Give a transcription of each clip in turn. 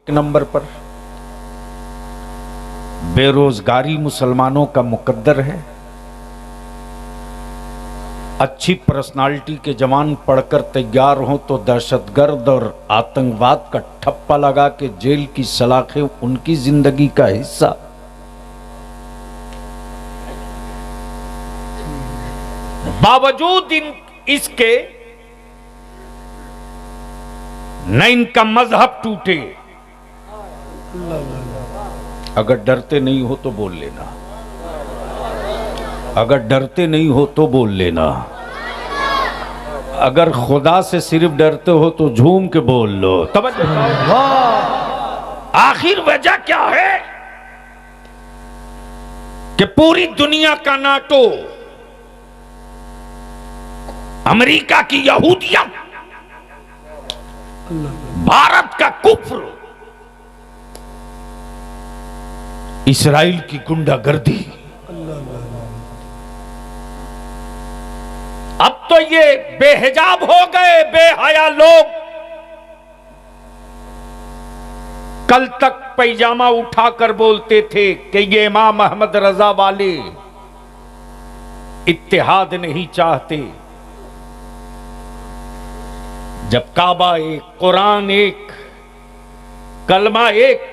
Number पर बेरोजगारी मुसलमानों का मुकद्दर है। अच्छी पर्सनालिटी के जवान पढ़कर तैयार हों तो दहशतगर्द और आतंकवाद का ठप्पा लगा के जेल की सलाखें उनकी जिंदगी का हिस्सा। बावजूद इसके न इनका मजहब टूटे। अगर डरते नहीं हो तो बोल लेना, अगर डरते नहीं हो तो बोल लेना, अगर खुदा से सिर्फ डरते हो तो झूम के बोल लो। तब आखिर वजह क्या है कि पूरी दुनिया का नाटो, अमेरिका की यहूदियत, भारत का कुफ्र, इस्राइल की गुंडागर्दी, अब तो ये बेहिजाब हो गए बेहया लोग। कल तक पैजामा उठाकर बोलते थे कि ये इमाम अहमद रजा वाले इत्तेहाद नहीं चाहते। जब काबा एक, कुरान एक, कलमा एक,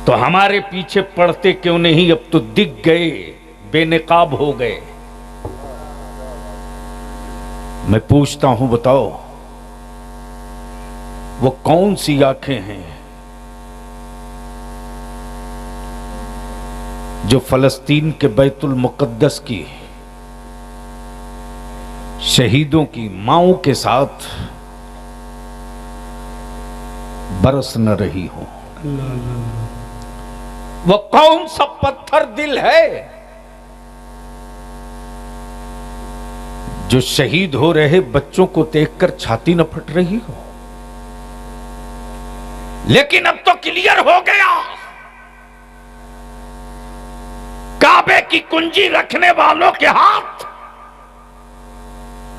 तो हमारे पीछे पड़ते क्यों नहीं? अब तो दिख गए, बेनकाब हो गए। मैं पूछता हूं, बताओ वो कौन सी आंखें हैं जो फलस्तीन के बैतुल मुकद्दस की शहीदों की मांओं के साथ बरस न रही हो? वो कौन सा पत्थर दिल है जो शहीद हो रहे बच्चों को देखकर छाती न फट रही हो? लेकिन अब तो क्लियर हो गया, काबे की कुंजी रखने वालों के हाथ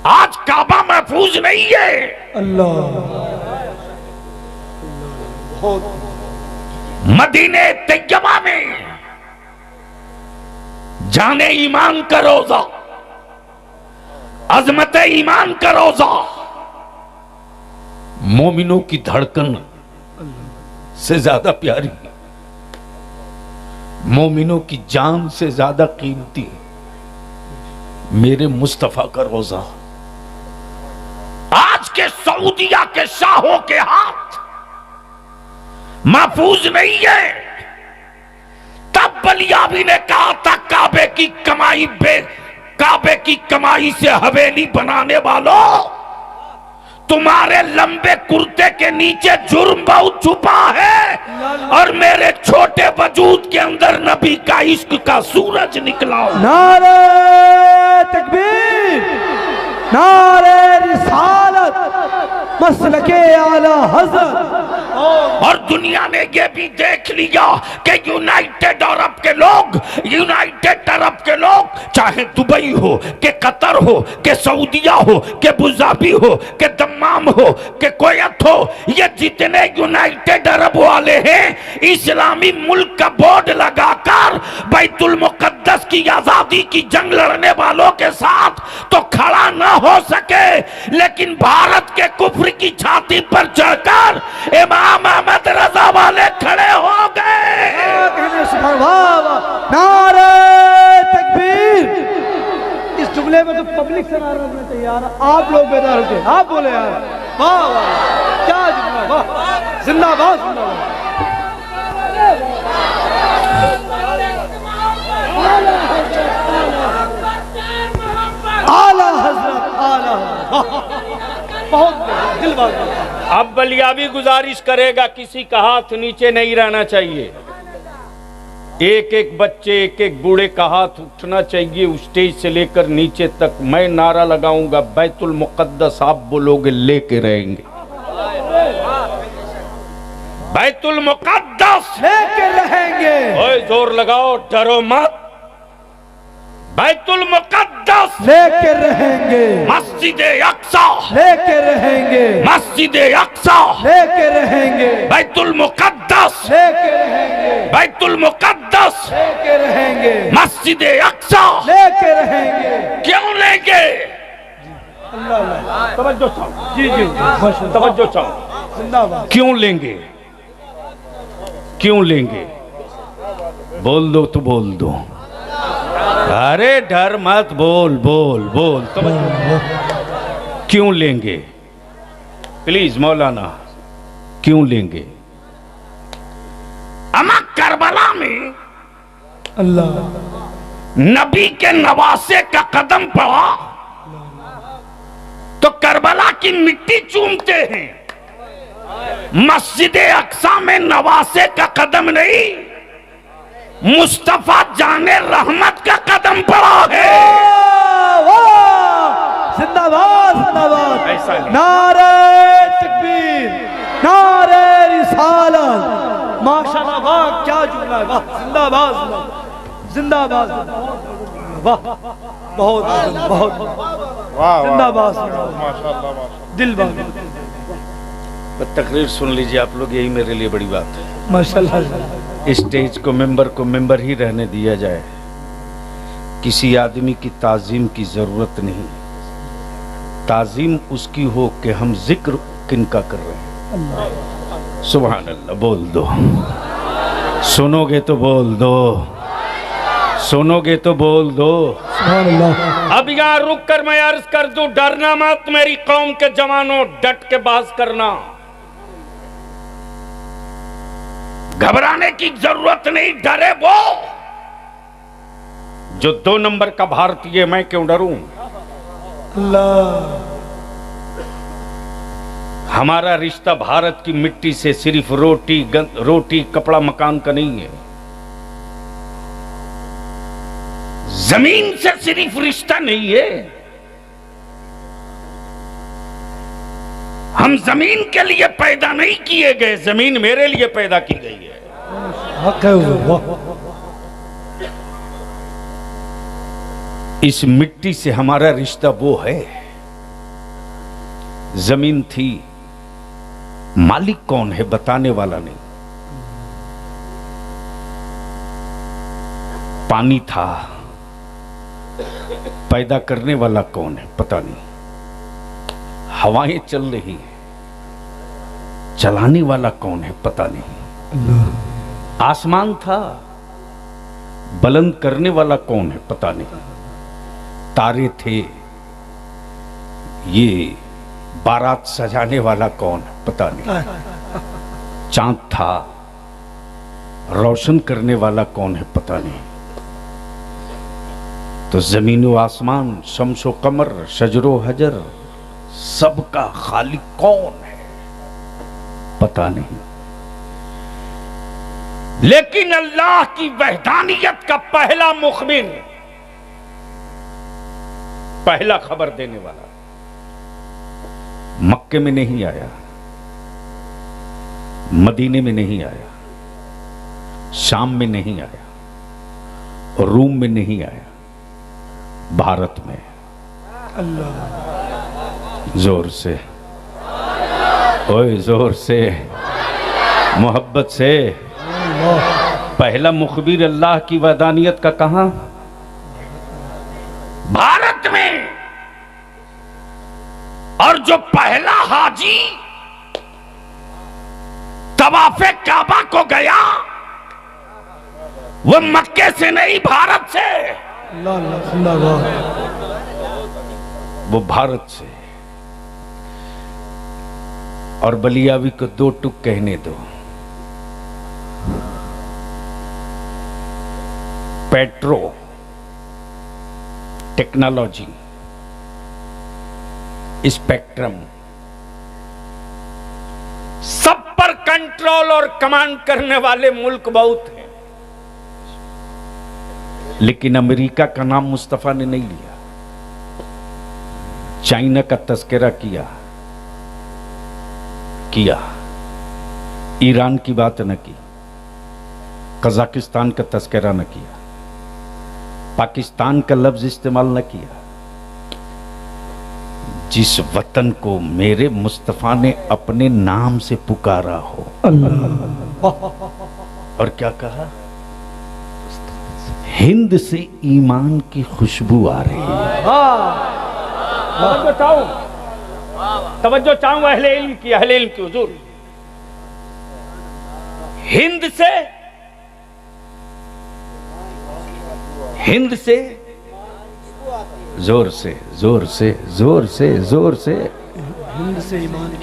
आज काबा महफूज नहीं है। अल्लाह, मदीने तैयबा में जाने ईमान का रोजा, अजमत ईमान का रोजा, मोमिनों की धड़कन से ज्यादा प्यारी, मोमिनों की जान से ज्यादा कीमती मेरे मुस्तफा का रोजा आज के सऊदिया के शाहों के हाथ महफूज नहीं है। तब बलियाबी ने कहा था, काबे की कमाई से हवेली बनाने वालों, तुम्हारे लंबे कुर्ते के नीचे जुर्म बहुत छुपा है और मेरे छोटे वजूद के अंदर नबी का इश्क का सूरज निकला। नारे तकबीर, नारे रिसालत, मसलके आला हज़रत। और दुनिया ने यह भी देख लिया कि यूनाइटेड अरब के लोग, चाहे दुबई हो कि कतर हो कि सऊदिया हो कि अबुधाबी हो कि दम्माम हो कि कुवैत हो, ये जितने यूनाइटेड अरब वाले हैं, इस्लामी मुल्क का बोर्ड लगाकर बैतुल मुकद्दस की आजादी की जंग लड़ने वालों के साथ तो खड़ा ना हो सके, लेकिन भारत के कुफ्र की छाती पर चढ़कर इमाम अहमद रजा वाले खड़े हो गए। नारे तकबीर। इस जुमले में तो पब्लिक से नारा लगना चाहिए यार। आप लोग बेदार होते, आप बोले यार, वाह वाह, क्या जुमला, वाह, जिंदाबाद जिंदाबाद। आला हजरत, आला, बहुत दिल बात। अब बलियाबी गुजारिश करेगा, किसी का हाथ नीचे नहीं रहना चाहिए। एक एक बच्चे, एक एक बूढ़े का हाथ उठना चाहिए स्टेज से लेकर नीचे तक। मैं नारा लगाऊंगा, बैतुल मुकद्दस आप बोलोगे, लेके रहेंगे। बैतुल मुकद्दस लेके रहेंगे। ओए जोर लगाओ, डरो मत। बैतुल मुकद्दस लेके रहेंगे, मस्जिद अक्सा लेके रहेंगे, मस्जिद अक्सा लेके रहेंगे, बैतुल मुकद्दस लेके रहेंगे, बैतुल मुकद्दस लेके रहेंगे, मस्जिद अक्सा लेके रहेंगे। क्यों लेंगे? अल्लाह अल्लाह। तवज्जो चाहो, जी जी माशाल्लाह। तवज्जो चाहो। जिंदाबाद। क्यों लेंगे? क्यों लेंगे? बोल दो तो बोल दो। अरे डर मत, बोल बोल बोल। क्यों लेंगे? प्लीज मौलाना, क्यों लेंगे? अमा करबला में अल्लाह नबी के नवासे का कदम पड़ा तो करबला की मिट्टी चूमते हैं। मस्जिद अक्सा में नवासे का कदम नहीं, मुस्तफा जाने रहमत का कदम पड़ा है। जिंदाबाद जिंदाबाद। ऐसा नहीं। नारे तकबीर, नारे रिसालत। माशाल्लाह, वाह क्या जुमला है, वाह जिंदाबाद जिंदाबाद जिंदाबाद। वाह बहुत बहुत जिंदाबाद माशाल्लाह। दिल बाग। तकरीर सुन लीजिए आप लोग, यही मेरे लिए बड़ी बात है। माशाल्लाह। स्टेज को मेंबर ही रहने दिया जाए। किसी आदमी की ताजीम की जरूरत नहीं, ताजीम उसकी हो कि हम जिक्र किनका कर रहे हैं। सुभान अल्लाह। बोल दो, सुनोगे तो बोल दो, सुनोगे तो बोल दो। सुभान अल्लाह। अब यहाँ रुक कर मैं अर्ज कर दूं, डरना मत मेरी कौम के जवानों, डट के बात करना। घबराने की जरूरत नहीं, डरे वो जो 2 नंबर का भारतीय। मैं क्यों डरूं? अल्लाह। हमारा रिश्ता भारत की मिट्टी से सिर्फ रोटी कपड़ा मकान का नहीं है। जमीन से सिर्फ रिश्ता नहीं है। हम जमीन के लिए पैदा नहीं किए गए, जमीन मेरे लिए पैदा की गई है। हक है हुजूर, वाह। इस मिट्टी से हमारा रिश्ता वो है। जमीन थी, मालिक कौन है बताने वाला नहीं। पानी था, पैदा करने वाला कौन है पता नहीं। हवाएं चल रही हैं, चलाने वाला कौन है पता नहीं। आसमान था, बुलंद करने वाला कौन है पता नहीं। तारे थे, ये बारात सजाने वाला कौन है पता नहीं। चांद था, रोशन करने वाला कौन है पता नहीं। तो जमीनो आसमान, शम्सो कमर, शजरो हजर, सबका खालिक कौन है पता नहीं। लेकिन अल्लाह की वहदानियत का पहला मुखबिर, पहला खबर देने वाला मक्के में नहीं आया, मदीने में नहीं आया, शाम में नहीं आया, और रूम में नहीं आया, भारत में। अल्लाह। जोर से, ओए जोर से, मोहब्बत से। पहला मुखबिर अल्लाह की वहदानियत का कहां? भारत में। और जो पहला हाजी तवाफे काबा को गया, वो मक्के से नहीं, भारत से। अल्लाह अल्लाह, जिंदाबाद। वो भारत से। और बलियावी को 2 टुक कहने दो। पेट्रो टेक्नोलॉजी, स्पेक्ट्रम, सब पर कंट्रोल और कमांड करने वाले मुल्क बहुत हैं, लेकिन अमेरिका का नाम मुस्तफा ने नहीं लिया। चाइना का तस्करा किया, ईरान की बात न की, कजाकिस्तान का तस्करा न किया, पाकिस्तान का लफ्ज इस्तेमाल न किया। जिस वतन को मेरे मुस्तफा ने अपने नाम से पुकारा हो। और क्या कहा? हिंद से ईमान की खुशबू आ रही है। तवज्जो चाहूं अहले इल्म की हुजूर। हिंद से जोर से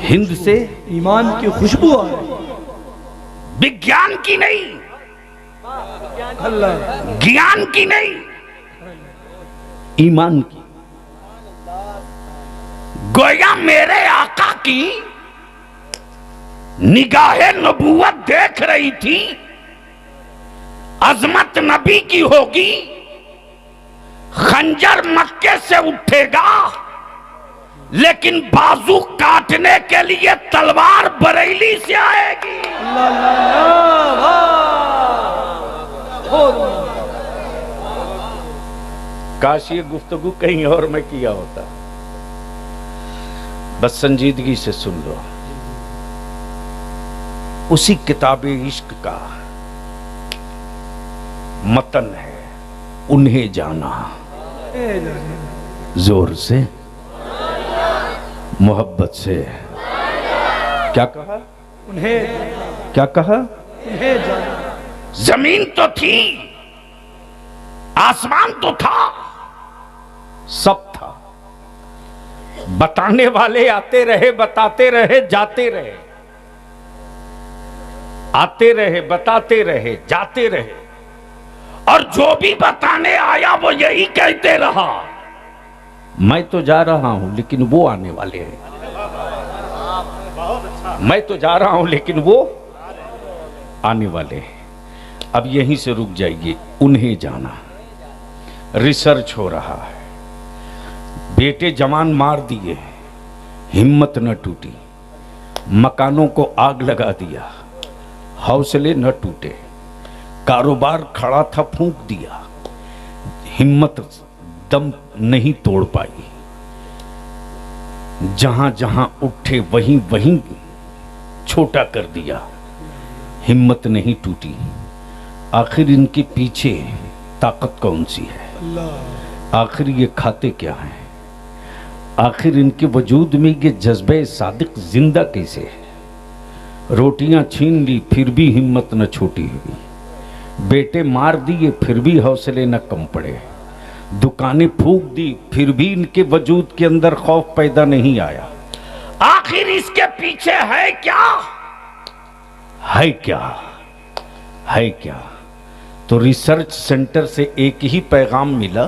हिंद से ईमान की खुशबू आ रही। विज्ञान की नहीं, अल्लाह ज्ञान की नहीं, ईमान की। गोया मेरे आका की निगाहे नबूवत देख रही थी, अजमत नबी की होगी, खंजर मक्के से उठेगा, लेकिन बाजू काटने के लिए तलवार बरेली से आएगी। काश ये गुफ्तगू कहीं और में किया होता। बस संजीदगी से सुन लो। उसी किताबे इश्क का मतन है, उन्हें जाना। जोर से, मोहब्बत से। क्या कहा? उन्हें। क्या कहा? उन्हें जाना। जमीन तो थी, आसमान तो था, सब था। बताने वाले आते रहे, बताते रहे, जाते रहे, आते रहे, बताते रहे, जाते रहे, और जो भी बताने आया वो यही कहते रहा, मैं तो जा रहा हूं लेकिन वो आने वाले हैं। मैं तो जा रहा हूं लेकिन वो आने वाले हैं। अब यहीं से रुक जाइए। उन्हें जाना। रिसर्च हो रहा है। बेटे जवान मार दिए, हिम्मत न टूटी, मकानों को आग लगा दिया, हौसले न टूटे, कारोबार खड़ा था फूंक दिया, हिम्मत दम नहीं तोड़ पाई, जहां जहां उठे वहीं वहीं छोटा कर दिया, हिम्मत नहीं टूटी। आखिर इनके पीछे ताकत कौन सी है? आखिर ये खाते क्या हैं? आखिर इनके वजूद में ये जज्बे सादिक जिंदा कैसे है? रोटियां छीन ली फिर भी हिम्मत न छूटी हुई, बेटे मार दिए फिर भी हौसले न कम पड़े, दुकानें फूंक दी फिर भी इनके वजूद के अंदर खौफ पैदा नहीं आया। आखिर इसके पीछे है क्या? है क्या? है क्या? तो रिसर्च सेंटर से एक ही पैगाम मिला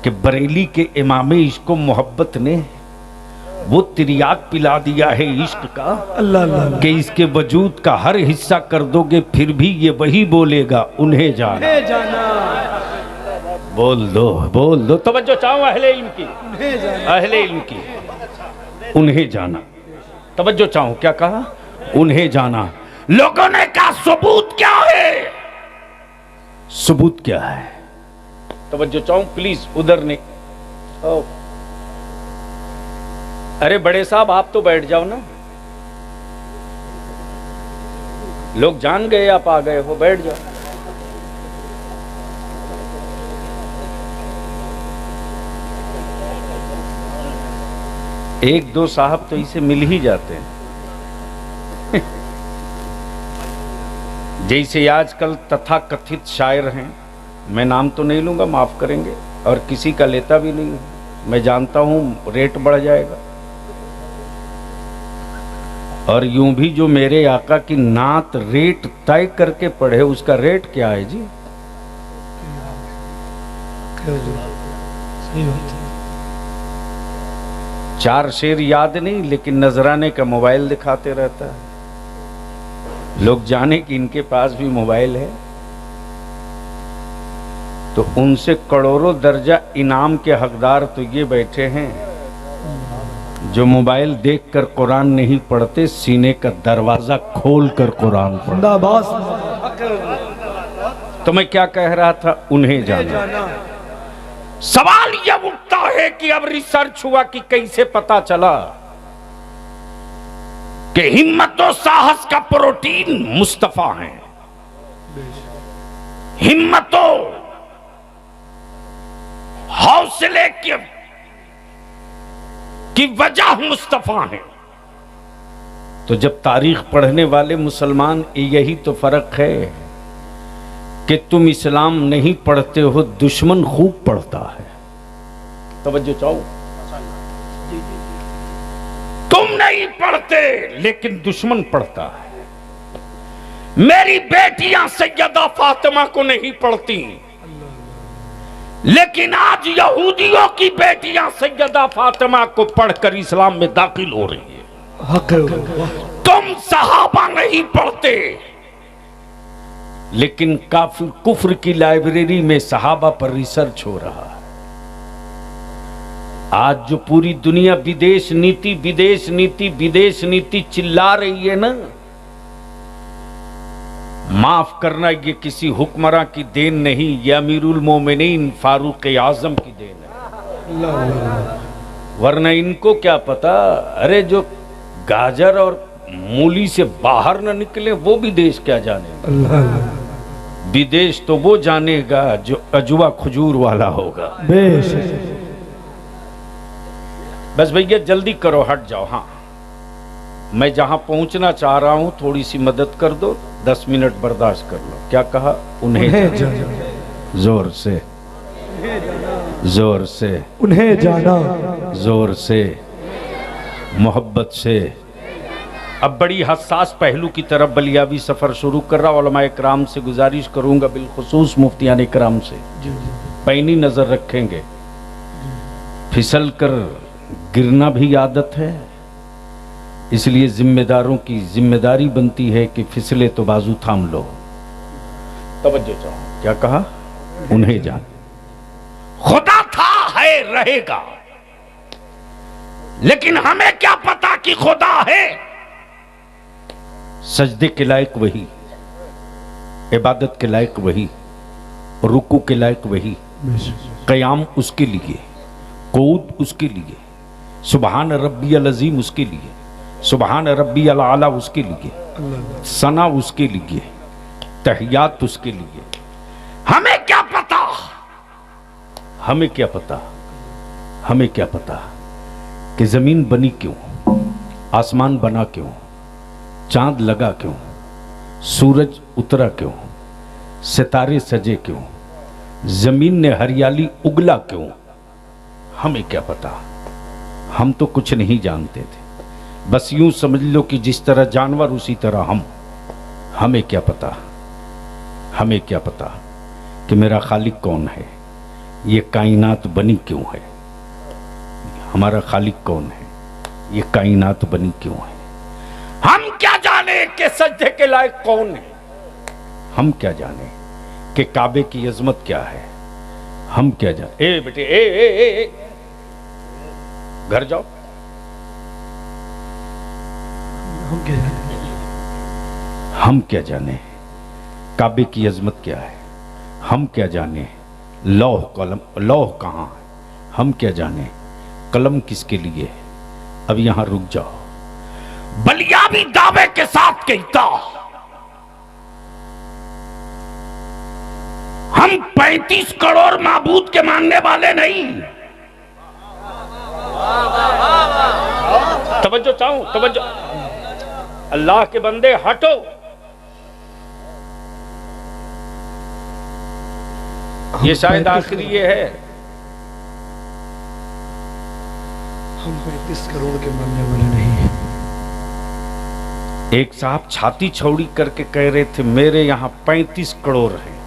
कि बरेली के इमामे इश्क मोहब्बत ने वो तिरियाक पिला दिया है इश्क का, अल्लाह अल्लाह, कि इसके वजूद का हर हिस्सा कर दोगे फिर भी ये वही बोलेगा, उन्हें जाना। उन्हें जाना। बोल दो। तवज्जो चाहो अहले इल्म की, उन्हें जाना। अहले इल्म की। उन्हें जाना। तवज्जो चाहो। क्या कहा? उन्हें जाना। लोगों ने कहा सबूत क्या है? सबूत क्या है? तवज्जो चाहो प्लीज। उधर नहीं। अरे बड़े साहब आप तो बैठ जाओ ना, लोग जान गए आप आ गए हो, बैठ जाओ। एक दो साहब तो इसे मिल ही जाते हैं। जैसे आजकल तथाकथित शायर हैं, मैं नाम तो नहीं लूंगा, माफ करेंगे, और किसी का लेता भी नहीं हूं, मैं जानता हूं रेट बढ़ जाएगा। और यूं भी जो मेरे आका की नात रेट तय करके पढ़े, उसका रेट क्या है जी? सही बात है। 4 शेर याद नहीं, लेकिन नजराने का मोबाइल दिखाते रहता है। लोग जाने कि इनके पास भी मोबाइल है, तो उनसे करोड़ों दर्जा इनाम के हकदार तो ये बैठे हैं जो मोबाइल देखकर कुरान नहीं पढ़ते, सीने का दरवाजा खोलकर कुरान पढ़ते। तो मैं क्या कह रहा था, उन्हें जाना। सवाल यह उठता है कि अब रिसर्च हुआ कि कैसे पता चला कि हिम्मत और साहस का प्रोटीन मुस्तफा है, हिम्मतों हौसले की वजह मुस्तफा है। तो जब तारीख पढ़ने वाले मुसलमान, यही तो फर्क है कि तुम इस्लाम नहीं पढ़ते हो, दुश्मन खूब पढ़ता है। तवज्जो चाहो, तुम नहीं पढ़ते लेकिन दुश्मन पढ़ता है। मेरी बेटियां सैयदा फातिमा को नहीं पढ़ती, लेकिन आज यहूदियों की बेटियां सैयदा फातिमा को पढ़कर इस्लाम में दाखिल हो रही है। तुम सहाबा नहीं पढ़ते, लेकिन काफी कुफ्र की लाइब्रेरी में सहाबा पर रिसर्च हो रहा है। आज जो पूरी दुनिया विदेश नीति विदेश नीति विदेश नीति चिल्ला रही है ना, माफ करना, ये किसी हुक्मरान की देन नहीं, ये अमीरुल मोमिनीन फारूक आजम की देन है। वरना इनको क्या पता, अरे जो गाजर और मूली से बाहर न निकले वो विदेश क्या जाने। विदेश तो वो जानेगा जो अजवा खजूर वाला होगा। बस भैया जल्दी करो, हट जाओ। हाँ, मैं जहां पहुंचना चाह रहा हूं थोड़ी सी मदद कर दो, 10 मिनट बर्दाश्त कर लो। क्या कहा? उन्हें जाना। जोर से, जोर से, उन्हें जाना, जोर से, मोहब्बत से। अब बड़ी हसास पहलू की तरफ बलियावी सफर शुरू कर रहा। उलमा इकराम से गुजारिश करूंगा, बिलखुसूस मुफ्तियान इकराम से, पैनी नजर रखेंगे। फिसल कर गिरना भी आदत है, इसलिए जिम्मेदारों की जिम्मेदारी बनती है कि फिसले तो बाजू थाम लो। तवज्जो चाहो, क्या कहा? उन्हें जान। खुदा था, है, रहेगा, लेकिन हमें क्या पता कि खुदा है। सजदे के लायक वही, इबादत के लायक वही, रुकू के लायक वही, क़याम उसके लिए, कूद उसके लिए, सुबहान रब्बी अल-अज़ीम उसके लिए, सुबहान रब्बी अल-आला उसके लिए, सना उसके लिए, तहियात उसके लिए। हमें क्या पता, हमें क्या पता, हमें क्या पता कि जमीन बनी क्यों, आसमान बना क्यों, चांद लगा क्यों, सूरज उतरा क्यों, सितारे सजे क्यों, जमीन ने हरियाली उगला क्यों। हमें क्या पता, हम तो कुछ नहीं जानते थे। बस यूं समझ लो कि जिस तरह जानवर उसी तरह हम। हमें क्या पता, हमें क्या पता कि मेरा खालिक कौन है, ये कायनात बनी क्यों है, हमारा खालिक कौन है, ये कायनात बनी क्यों है। हम क्या जाने कि सजदे के लायक कौन है, हम क्या जाने कि काबे की अजमत क्या है, हम क्या जाने। ए बेटे, ए ए ए, ए। घर जाओ। हम क्या जाने, हम क्या जाने काबे की अजमत क्या है, हम क्या जाने लौह कलम, लौह कहाँ है, हम क्या जाने कलम किसके लिए है। अब यहां रुक जाओ। बलियावी दावे के साथ कहता, हम 35 करोड़ माबूद के मानने वाले नहीं। तवज्जो चाहूं, तवज्जो। अल्लाह के बंदे हटो। ये शायद आखिरी ये है। हम 35 करोड़ के मानने वाले नहीं। एक साहब छाती छौड़ी करके कह रहे थे मेरे यहां 35 करोड़ हैं।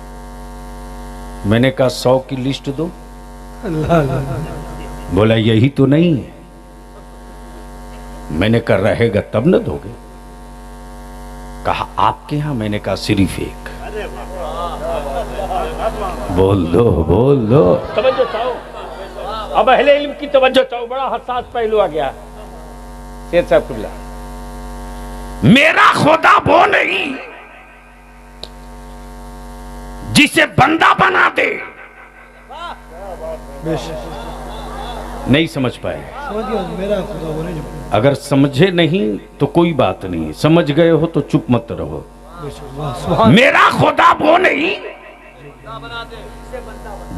मैंने कहा 100 की लिस्ट दो। अल्लाह। बोला यही तो नहीं है। मैंने कहा रहेगा तब न दोगे। कहा आपके यहां। मैंने कहा सिर्फ एक। बोल दो, बोल दो। तवज्जो चाहो, अब अहले इल्म की तवज्जो चाहो। बड़ा हसास पहलू आ गया। शेर साहब कुल्ला, मेरा खुदा वो नहीं जिसे बंदा बना दे। नहीं समझ पाए? समझ गया, मेरा खुदा वो नहीं जो। अगर समझे नहीं तो कोई बात नहीं, समझ गए हो तो चुप मत रहो। मेरा खुदा वो नहीं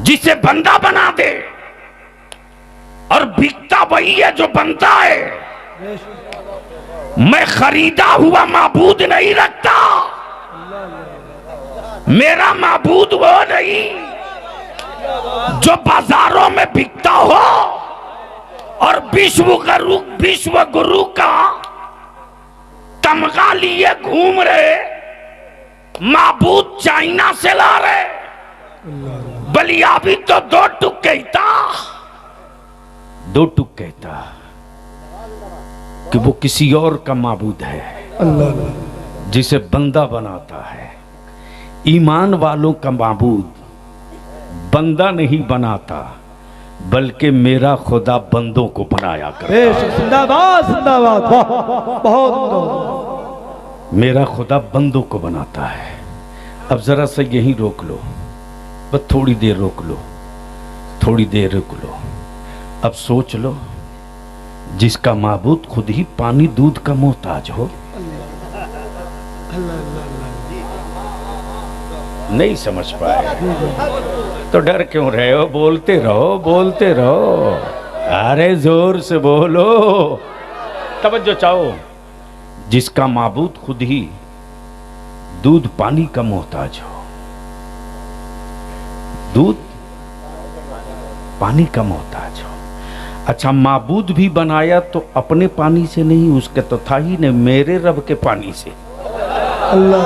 जिसे बंदा बना दे, और बिकता वही है जो बनता है। मैं खरीदा हुआ माबूद नहीं रखता। मेरा माबूद वो नहीं जो बाजारों में बिकता हो और विश्व गुरु का तमगा लिए घूम रहे माबूद चाइना से ला रहे। बलिया भी तो 2 टुक कहता, 2 टुक कहता कि वो किसी और का माबूद है, जिसे बंदा बनाता है। ईमान वालों का माबूद बंदा नहीं बनाता, बल्कि मेरा खुदा बंदों को बनाया करता है। जिंदाबाद जिंदाबाद, बहुत मेरा खुदा बंदों को बनाता है। अब जरा सा यहीं रोक लो, बस थोड़ी देर रोक लो, थोड़ी देर रोक लो। अब सोच लो, जिसका माबूद खुद ही पानी दूध का मोहताज हो। नहीं समझ पाए तो डर क्यों रहे हो? बोलते रहो, बोलते रहो। अरे जोर से बोलो, तवज्जो चाहो। जिसका माबूद खुद ही दूध पानी का मोहताज हो, दूध पानी का मोहताज हो। अच्छा, माबूद भी बनाया तो अपने पानी से नहीं, उसके तो था ही नहीं, मेरे रब के पानी से। अल्लाह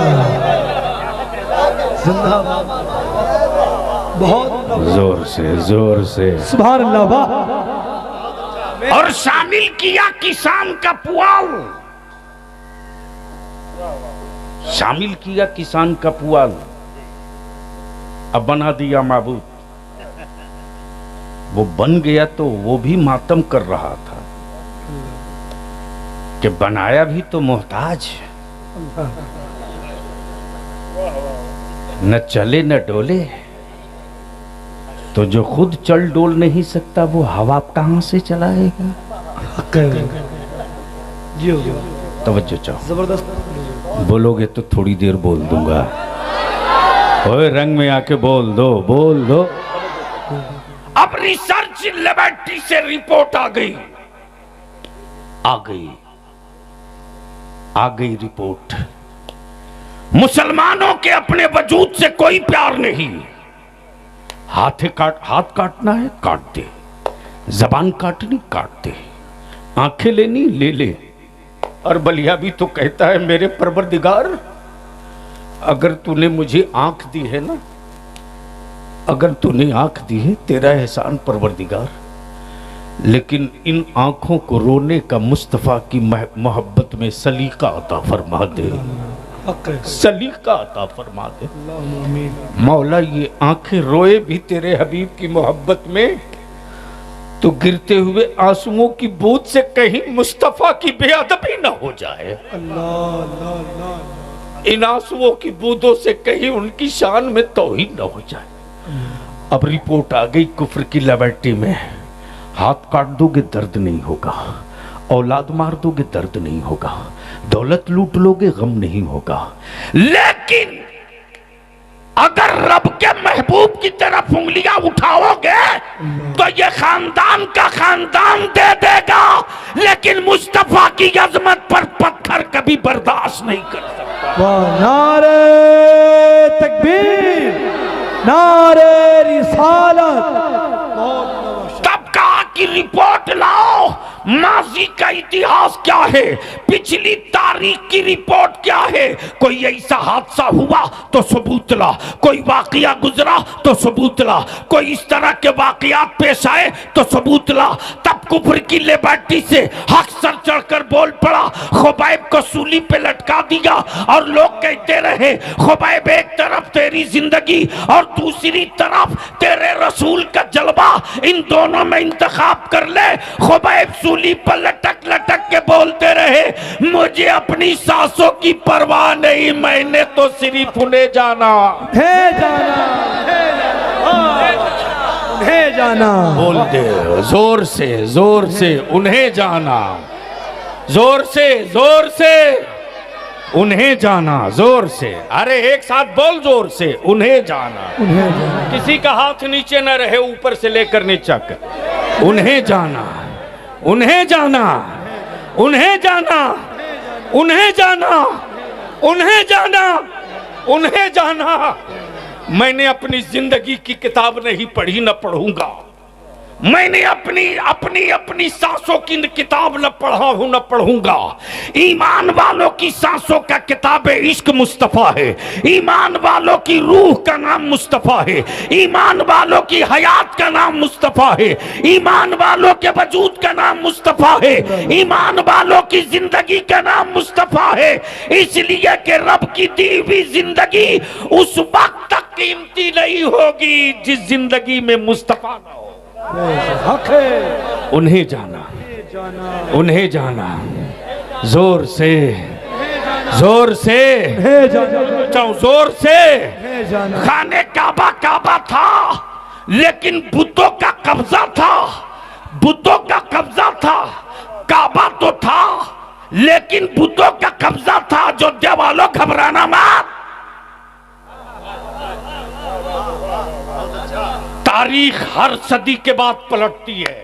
जिंदाबाद, बहुत जोर से, जोर से सुभान अल्लाह। वाह। और शामिल किया किसान का पुआल, शामिल किया किसान का पुआल। अब बना दिया माबूद। वो बन गया तो वो भी मातम कर रहा था कि बनाया भी तो मोहताज, न चले न डोले। तो जो खुद चल डोल नहीं सकता, वो हवा कहां से चलाएगा? तवज्जो चाहो, जबरदस्त बोलोगे तो थोड़ी देर बोल दूंगा। ओए रंग में आके बोल दो, बोल दो। अब रिसर्च लेबोरेटरी से रिपोर्ट आ गई, आ गई, आ गई रिपोर्ट। मुसलमानों के अपने वजूद से कोई प्यार नहीं। हाथ काटना है काट दे, जबान काटनी काट दे, आंखें लेनी ले ले। और बलिया भी तो कहता है, मेरे परवरदिगार, अगर तूने मुझे आंख दी है ना, अगर तूने आंख दी है, तेरा एहसान परवरदिगार, लेकिन इन आंखों को रोने का मुस्तफा की मोहब्बत में सलीका अता फरमा दे, सलीका अता फरमा दे। मौला, ये आंखें रोए भी तेरे हबीब की मोहब्बत में, तो गिरते हुए आंसुओं की बूंद से कहीं मुस्तफा की बेअदबी ना हो जाए। इन आंसुओं की बूंदों से कहीं उनकी शान में तौहीन ना हो जाए। अब रिपोर्ट आ गई कुफ्र की लेबोरेटरी में। हाथ काट दोगे दर्द नहीं होगा, औलाद मार दोगे दर्द नहीं होगा, दौलत लूट लोगे गम नहीं होगा, लेकिन अगर रब के महबूब की तरफ उंगलियां उठाओगे तो ये खानदान का खानदान दे देगा, लेकिन मुस्तफा की अजमत पर पत्थर कभी बर्दाश्त नहीं कर सकता। नारे तकबीर, नारे रिसालत। तब कहा कि रिपोर्ट लाओ, माजी का इतिहास क्या है, पिछली तारीख की रिपोर्ट क्या है। कोई ऐसा हादसा हुआ तो सबूत ला, कोई वाकया गुजरा तो सबूत ला, कोई इस तरह के वाकयात पेश आए तो सबूत ला। तब कुफ्र की लेबोरेटरी से हक सर चढ़कर बोल पड़ा, खुबैब को सूली पे लटका दिया और लोग कहते रहे, खुबैब एक तरफ तेरी जिंदगी और दूसरी तरफ तेरे रसूल का जलवा, इन दोनों में इंतखाब कर ले। खुबैब सूली पर लटक लटक के बोलते रहे, मुझे अपनी सांसों की परवाह नहीं, मैंने तो सिर्फ उन्हें जाना। है जाना, उन्हें जाना। बोल दे जोर से उन्हें जाना, जोर से उन्हें जाना, जोर से। अरे एक साथ बोल जोर से, उन्हें जाना। उन्हें जाना। किसी का हाथ नीचे न रहे, ऊपर से लेकर नीचे तक। उन्हें जाना, उन्हें जाना, उन्हें जाना, उन्हें जाना, उन्हें जाना, उन्हें जाना। मैंने अपनी जिंदगी की किताब नहीं पढ़ी, न पढ़ूंगा। मैंने अपनी सांसों की किताब न पढ़ा हूं, न पढ़ूंगा। ईमान वालों की सांसों का किताब इश्क मुस्तफा है। ईमान वालों की रूह का नाम मुस्तफा है। ईमान वालों की हयात का नाम मुस्तफा है। ईमान वालों के वजूद का नाम मुस्तफा है। ईमान वालों की जिंदगी का नाम मुस्तफा है। इसलिए कि रब की दी हुई जिंदगी उस वक्त तक कीमती नहीं होगी जिस जिंदगी में मुस्तफा ना हो। हक है। उन्हें जाना, उन्हें जाना, जोर से, जोर से, जोर से। खाने काबा काबा था, लेकिन बुतों का कब्जा था। बुतों का कब्जा था। काबा तो था, लेकिन बुतों का कब्जा था। अयोध्या वालों, घबराना मत। तारीख हर सदी के बाद पलटती है।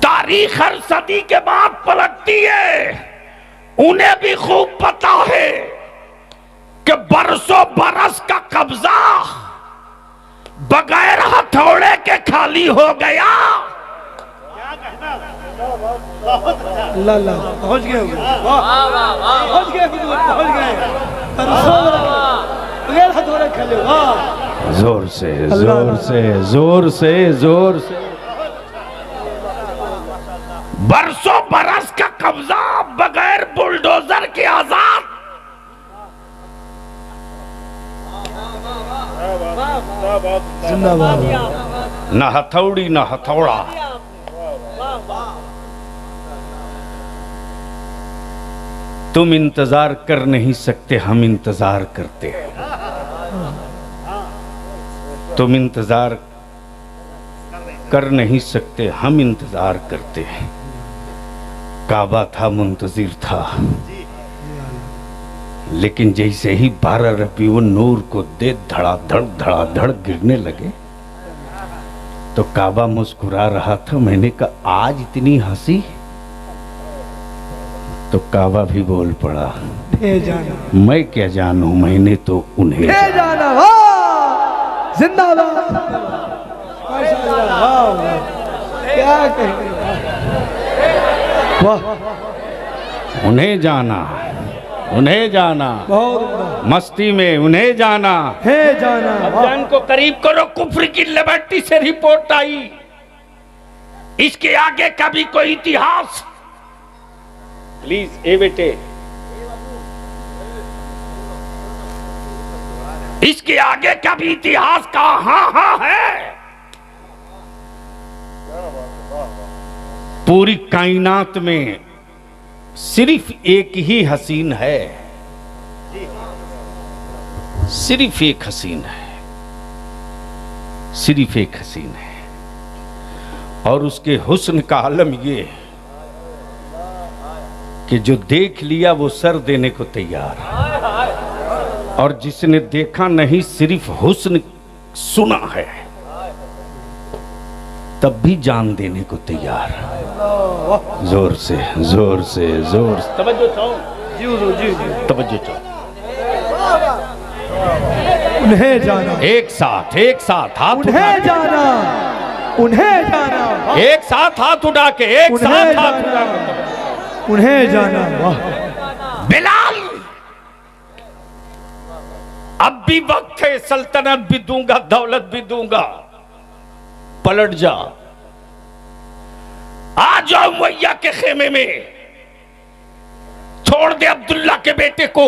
तारीख हर सदी के बाद पलटती है। उन्हें भी खूब पता है कि बरसों बरस का कब्जा बगैर हथौड़े के खाली हो गया। पहुंच गए, पहुंच गए, पहुंच गए। बगैर हथौड़े खाली। जोर से, जोर से, जोर से, जोर से। बरसों बरस का कब्जा बगैर बुलडोजर के आजाद। जिंदाबाद। न हथौड़ी न हथौड़ा। तुम इंतजार कर नहीं सकते, हम इंतजार करते हैं। तुम इंतजार कर नहीं सकते, हम इंतजार करते हैं। काबा था, मुंतजिर था, लेकिन जैसे ही 12 रबीउन नूर को दे धड़ाधड़ गिरने लगे तो काबा मुस्कुरा रहा था। मैंने कहा आज इतनी हंसी, तो काबा भी बोल पड़ा, जाना। मैं क्या जानूं, मैंने तो उन्हें जाना। जिंदाबाद। क्या कहें। वाह। उन्हें जाना, उन्हें जाना। बहुत मस्ती में उन्हें जाना है जाना। अफगान को करीब करो, कुफ्र की लिबर्टी से रिपोर्ट आई। इसके आगे का भी कोई इतिहास। प्लीज ए बेटे, इसके आगे का भी इतिहास कहां है। पूरी कायनात में सिर्फ एक ही हसीन है, सिर्फ एक हसीन है, सिर्फ एक हसीन है। और उसके हुस्न का आलम ये कि जो देख लिया वो सर देने को तैयार है, और जिसने देखा नहीं सिर्फ हुस्न सुना है तब भी जान देने को तैयार है। जोर से, जोर से, जोर से। तवज्जो चाहो जी, तवज्जो चाहो। उन्हें जाना। एक साथ हाथ उन्हें जाना, उन्हें जाना। एक साथ हाथ उठा के, एक साथ हाथ उठा के, उन्हें जाना। वाह। बिलाल, अब भी वक्त है, सल्तनत भी दूंगा, दौलत भी दूंगा, पलट जा, आ जाओ मैया के खेमे में, छोड़ दे अब्दुल्ला के बेटे को।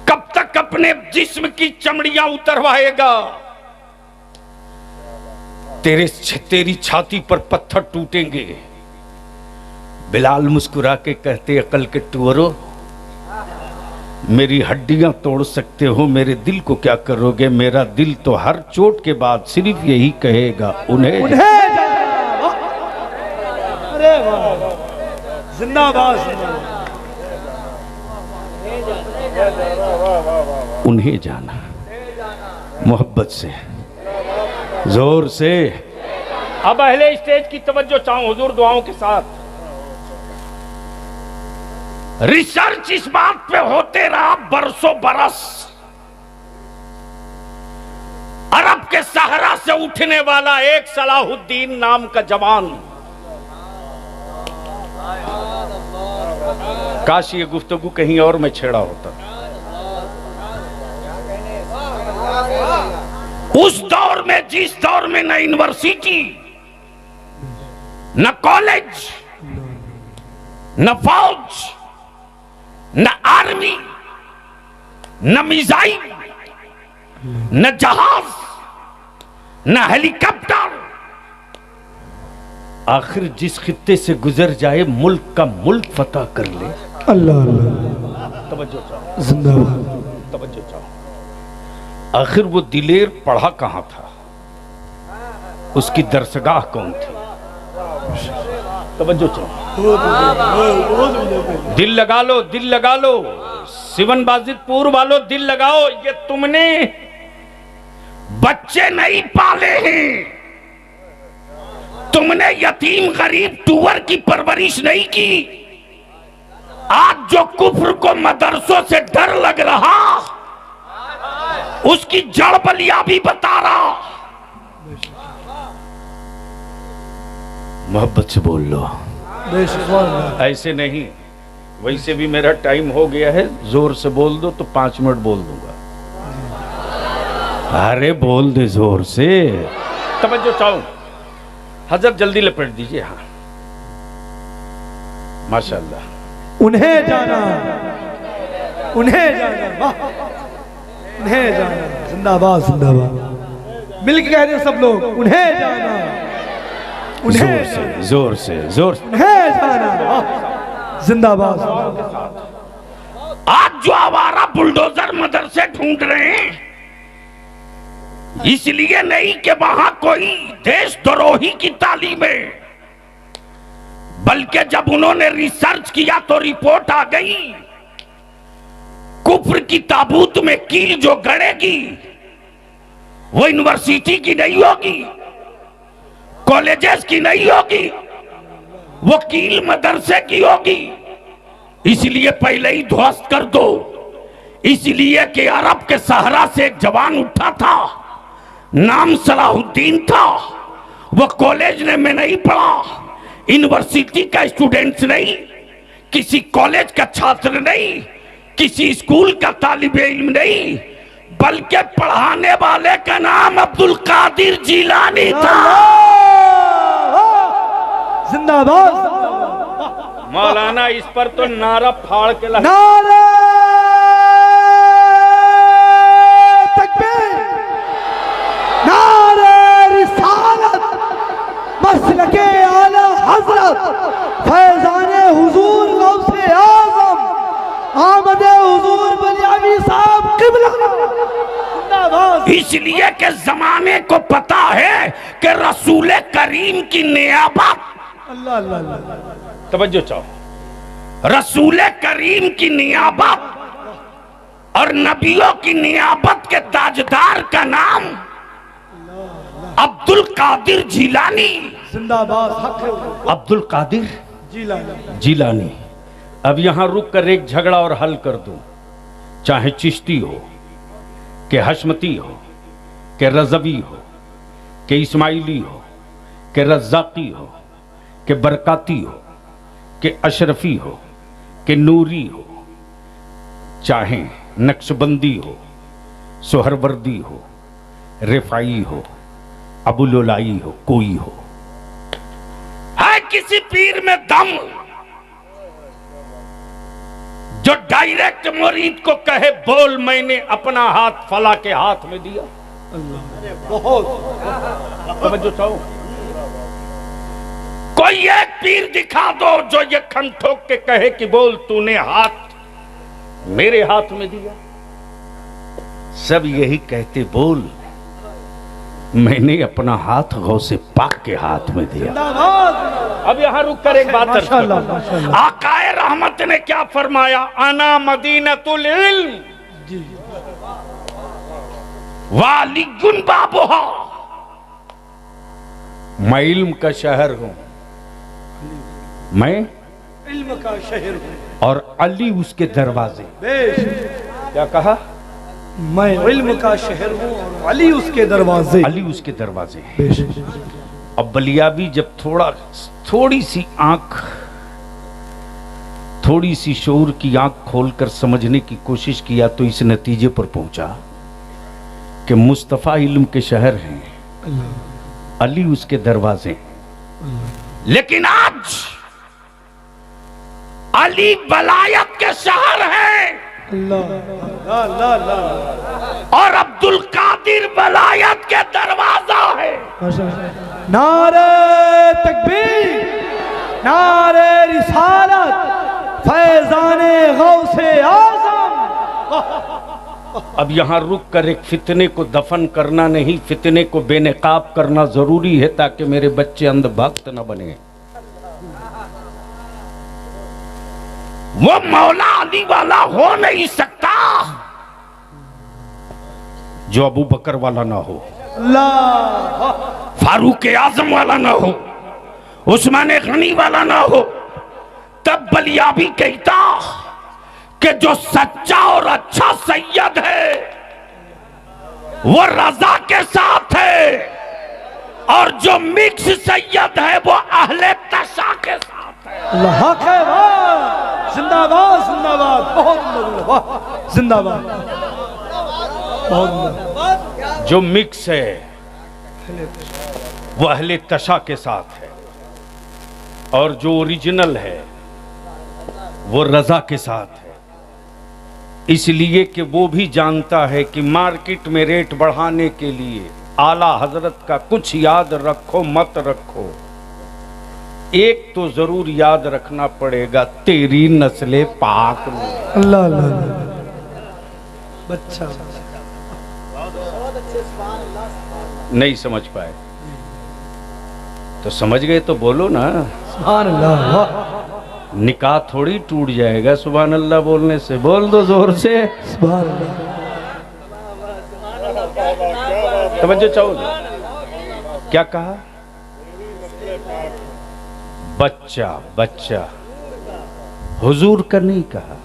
कब तक अपने जिस्म की चमड़ियां उतरवाएगा? तेरी छाती पर पत्थर टूटेंगे। बिलाल मुस्कुरा के कहते, अकल के टुअरो, मेरी हड्डियां तोड़ सकते हो, मेरे दिल को क्या करोगे? मेरा दिल तो हर चोट के बाद सिर्फ यही कहेगा, उन्हें अरे वाह, जिंदाबाद जिंदाबाद। उन्हें जाना, मोहब्बत से, जोर से। अब अहले स्टेज की तवज्जो चाहूं हुजूर दुआओं के साथ। रिसर्च इस बात पे होते रहा बरसों बरस। अरब के सहरा से उठने वाला एक सलाहुद्दीन नाम का जवान, काश ये गुफ्तगू कहीं और में छेड़ा होता। उस दौर में, जिस दौर में न यूनिवर्सिटी, न कॉलेज, न फौज, न आर्मी, न मिसाइल, न जहाज, न हेलीकॉप्टर, आखिर जिस खित्ते से गुजर जाए मुल्क का मुल्क फतह कर ले। अल्लाह अल्लाह, तवज्जो चाहो, जिंदाबाद, तवज्जो चाहो। आखिर वो दिलेर पढ़ा कहां था? उसकी दरसगाह कौन थी? तवज्जो चाहो, दिल लगा लो, दिल लगा लो, सिवन बाजिदपुर वालों दिल लगाओ। ये तुमने बच्चे नहीं पाले हैं, तुमने यतीम गरीब टूअर की परवरिश नहीं की। आज जो कुफ्र को मदरसों से डर लग रहा, उसकी जड़ बलिया भी बता रहा। मोहब्बत से बोल लो, ऐसे नहीं। वैसे भी मेरा टाइम हो गया है, जोर से बोल दो तो 5 मिनट बोल दूंगा। अरे बोल दे जोर से, तवज्जो चाहूं। हजरत जल्दी लपेट दीजिए। हाँ माशाल्लाह। उन्हें जाना, उन्हें जाना, वाह, उन्हें जाना, जिंदाबाद जिंदाबाद। मिल के कह रहे सब लोग, उन्हें जाना, उन्हें जोर से, जोर से, जोर से, उन्हें जाना, जिंदाबाद। आज जो आवारा बुलडोजर मदरसे ढूंढ रहे हैं, इसलिए नहीं कि वहां कोई देशद्रोही की तालीम है, बल्कि जब उन्होंने रिसर्च किया तो रिपोर्ट आ गई, कुफ्र की ताबूत में कील जो गड़ेगी वो यूनिवर्सिटी की नहीं होगी, कॉलेजेस की नहीं होगी, वो कील मदरसे की होगी। इसलिए पहले ही ध्वस्त कर दो। इसलिए कि अरब के सहरा से एक जवान उठा था, नाम सलाहुद्दीन था। वो कॉलेज में नहीं पढ़ा, यूनिवर्सिटी का स्टूडेंट नहीं, किसी कॉलेज का छात्र नहीं, किसी स्कूल का तालिब इल्म नहीं, बल्कि पढ़ाने वाले का नाम अब्दुल कादिर जिलानी था। जिंदाबाद। मौलाना इस पर तो नारा फाड़ के लगा। नारे तकबीर, नारे रिसालत, मसलके आला हजरत, फैजाने हुजूर गौसे आज़म, आमदे हुजूर बलियावी साहब क़िबला। जिंदाबाद। इसलिए कि जमाने को पता है कि रसूल करीम की नियाबत, अल्लाह अल्लाह अल्लाह, तवज्जो चाहो, रसूल करीम की नियाबत और नबियों की नियाबत के ताजदार का नाम अब्दुल कादिर जिलानी। जिंदाबाद। हक है अब्दुल कादिर जिलानी। जिलानी। अब यहां रुक कर एक झगड़ा और हल कर दूं, चाहे चिश्ती हो, कि हशमती हो, कि रज़वी हो, कि इस्माइली हो, कि रज़्ज़ाक़ी हो, कि बरकाती हो, कि अशरफी हो, कि नूरी हो, चाहे नक्शबंदी हो, सोहरवर्दी हो, रिफाई हो, अबुलुलाई हो, कोई हो, है किसी पीर में दम जो डायरेक्ट मुरीद को कहे बोल मैंने अपना हाथ फला के हाथ में दिया। बहुत समझो चाहो, कोई एक पीर दिखा दो जो ये खन ठोक के कहे कि बोल तूने हाथ मेरे हाथ में दिया। सब यही कहते बोल मैंने अपना हाथ गौसे पाक के हाथ में दिया। अब यहां रुक कर एक बात आकाए रहमत ने क्या फरमाया, अना मदीनतुल इल्म वालियुन बाबुहा, मैं इल्म का शहर हूं, मैं इल्म का शहर हूं और अली उसके दरवाजे। क्या कहा, मैं इल्म का शहर हूं और अली उसके दरवाजे। अली उसके दरवाजे। अब बलियाबी जब थोड़ी सी आंख, थोड़ी सी शोर की आंख खोलकर समझने की कोशिश किया तो इस नतीजे पर पहुंचा कि मुस्तफा इल्म के शहर हैं, अली उसके दरवाजे। लेकिन आज अली बलायत के शहर है और अब्दुल कादिर बलायत के दरवाजा है। नारे तकबीर, नारे रिसालत, फैजाने गौसे आज़म। अब यहां रुक कर एक फितने को दफन करना नहीं, फितने को बेनकाब करना जरूरी है ताकि मेरे बच्चे अंधभक्त न बने। वो मौला अली वाला हो नहीं सकता जो अबू बकर वाला ना हो, फारूक आजम वाला ना हो, उस्मान गनी वाला ना हो। तब बलियाबी कहता कि जो सच्चा और अच्छा सैयद है वो रजा के साथ है और जो मिक्स सैयद है वो अहले तशा के साथ है। जिंदाबाद जिंदाबाद, बहुत जिंदाबाद, बहुत। जो मिक्स है वो अहले तशा के साथ है और जो ओरिजिनल है वो रजा के साथ है। इसलिए कि वो भी जानता है कि मार्केट में रेट बढ़ाने के लिए आला हजरत का कुछ याद रखो मत रखो, एक तो जरूर याद रखना पड़ेगा, तेरी नस्ले पाक में। अल्लाह अल्लाह, बच्चा नहीं समझ पाए तो समझ गए तो बोलो ना सुभान अल्लाह। निकाह थोड़ी टूट जाएगा सुभान अल्लाह बोलने से, बोल दो जोर से सुभान अल्लाह। समझो चाहोगे क्या कहा, बच्चा बच्चा, हुजूर का नहीं कहा,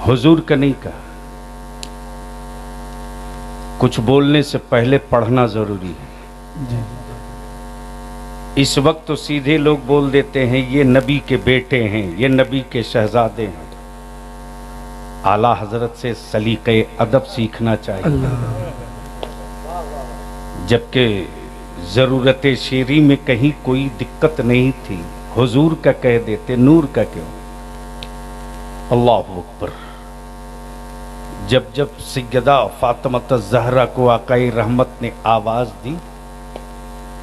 हुजूर का नहीं कहा। कुछ बोलने से पहले पढ़ना जरूरी है जी। इस वक्त तो सीधे लोग बोल देते हैं ये नबी के बेटे हैं, ये नबी के शहजादे हैं। आला हजरत से सलीके अदब सीखना चाहिए, जबकि जरूरत शेरी में कहीं कोई दिक्कत नहीं थी, हुजूर का कह देते, नूर का क्यों। अल्लाह अकबर। जब जब सैयदा फातिमा ज़हरा को आकाए रहमत ने आवाज दी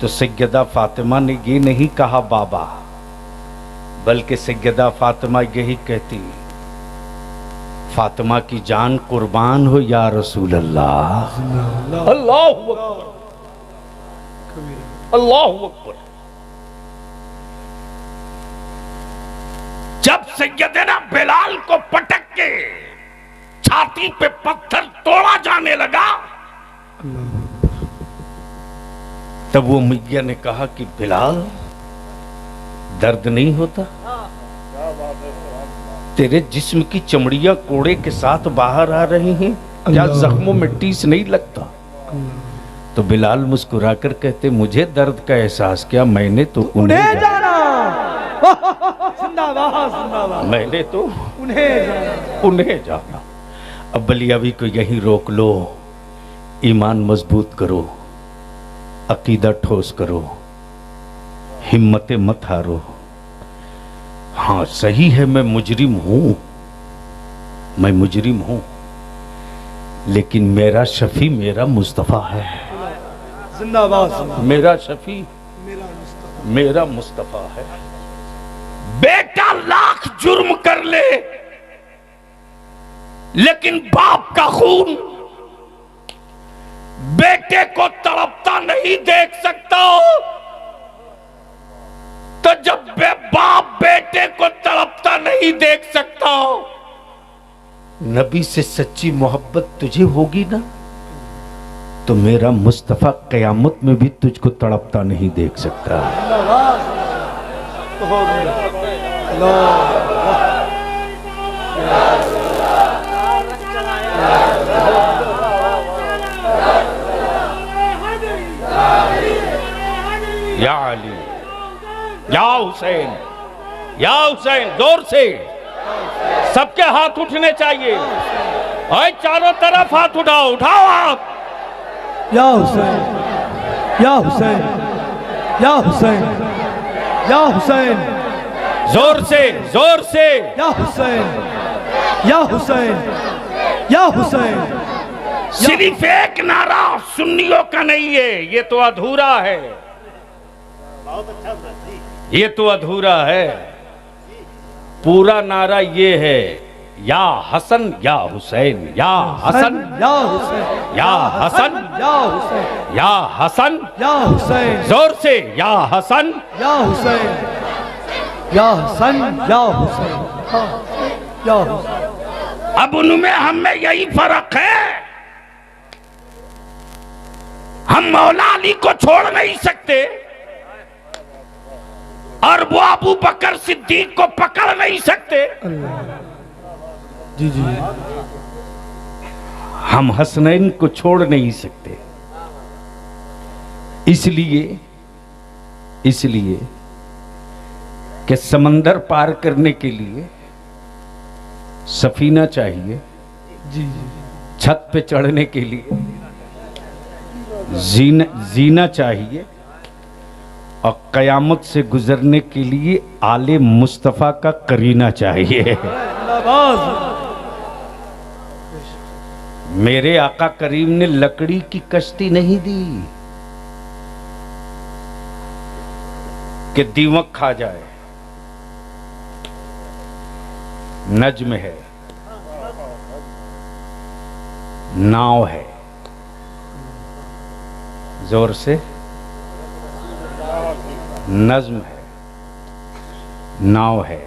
तो सैयदा फातिमा ने ये नहीं कहा बाबा, बल्कि सैयदा फातिमा यही कहती, फातिमा की जान कुर्बान हो या रसूल अल्लाह। अल्लाहु अकबर, अल्लाहु अकबर। जब सैयदना बिलाल को पटक के छाती पे पत्थर तोड़ा जाने लगा तब वो मैया ने कहा कि बिलाल दर्द नहीं होता, तेरे जिस्म की चमड़ियां कोड़े के साथ बाहर आ रही हैं, क्या जख्मों में टीस नहीं लगता। तो बिलाल मुस्कुराकर कहते, मुझे दर्द का एहसास क्या, मैंने तो उन्हें जाना। जिंदाबाद जिंदाबाद, मैंने तो उन्हें जाना। अब बलियाबी को यहीं रोक लो, ईमान मजबूत करो, अकीदा ठोस करो, हिम्मतें मत हारो। हाँ सही है, मैं मुजरिम हूं, मैं मुजरिम हूं, लेकिन मेरा शफी मेरा मुस्तफ़ा है। जिंदाबाद मेरा शफी मेरा मुस्तफ़ा है। बेटा लाख जुर्म कर ले, लेकिन बाप का खून बेटे को तड़पता नहीं देख सकता। तो जब बाप बेटे को तड़पता नहीं देख सकता, नबी से सच्ची मोहब्बत तुझे होगी ना, तो मेरा मुस्तफ़ा क़यामत में भी तुझको तड़पता नहीं देख सकता। या अली, या हुसैन, या हुसैन, जोर से सबके हाथ उठने चाहिए। और चारों तरफ हाथ उठाओ, उठाओ हाथ। या हुसैन, या हुसैन, या हुसैन, या हुसैन, जोर से, जोर से। या हुसैन, या हुसैन, या हुसैन। सिर्फ एक नारा सुन्नियों का नहीं है, ये तो अधूरा है, ये तो अधूरा है। पूरा नारा ये है, या हसन या हुसैन, या हसन या हुसैन, या हसन या हुसैन, या हसन, या हुसैन, जोर से, या हसन या हुसैन, या हसन, या हुसैन, या हुसैन। अब उनमें हम में यही फर्क है, हम मौला अली को छोड़ नहीं सकते और वो अबू बकर सिद्दीक को पकड़ नहीं सकते। जी जी, हम हसनैन को छोड़ नहीं सकते। इसलिए कि समंदर पार करने के लिए सफीना चाहिए, जी जी, छत पे चढ़ने के लिए जीना चाहिए, और कयामत से गुजरने के लिए आले मुस्तफ़ा का करीना चाहिए। मेरे आका करीम ने लकड़ी की कश्ती नहीं दी कि दीमक खा जाए। नज्म है, नाव है, जोर से, नज्म है, नाव है,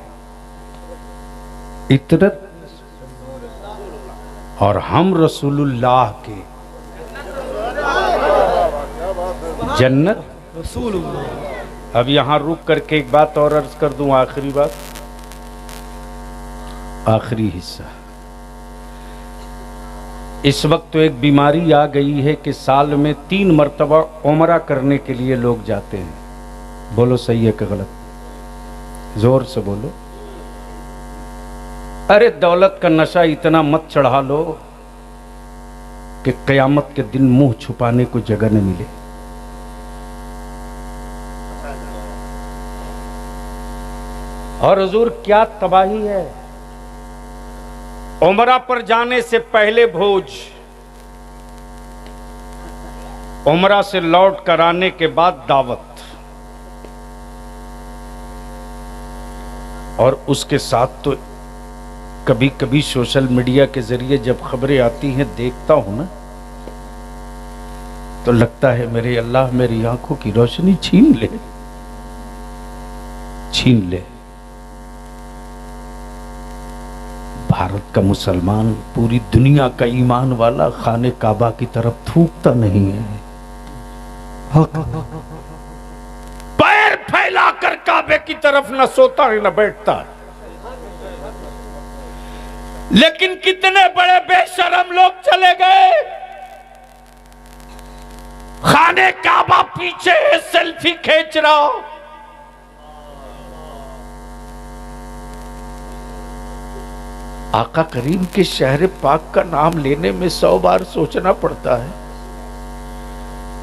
इतरत, और हम रसूलुल्लाह के जन्नत रसूलुल्लाह। अब यहां रुक करके एक बात और अर्ज कर दूं, आखिरी बात, आखिरी हिस्सा। इस वक्त तो एक बीमारी आ गई है कि साल में 3 मरतबा उमरा करने के लिए लोग जाते हैं। बोलो सही है कि गलत? जोर से बोलो। अरे दौलत का नशा इतना मत चढ़ा लो कि कयामत के दिन मुंह छुपाने को जगह न मिले। और हुजूर क्या तबाही है, उमरा पर जाने से पहले भोज, उमरा से लौट कर आने के बाद दावत, और उसके साथ तो कभी कभी सोशल मीडिया के जरिए जब खबरें आती हैं देखता हूं ना, तो लगता है मेरे अल्लाह मेरी आंखों की रोशनी छीन ले, छीन ले। भारत का मुसलमान, पूरी दुनिया का ईमान वाला खाने काबा की तरफ थूकता नहीं है, पैर फैलाकर काबे की तरफ न सोता है न बैठता है। लेकिन कितने बड़े बेशरम लोग चले गए, खाने काबा पीछे सेल्फी खींच रहा। आका करीम के शहर पाक का नाम लेने में 100 बार सोचना पड़ता है,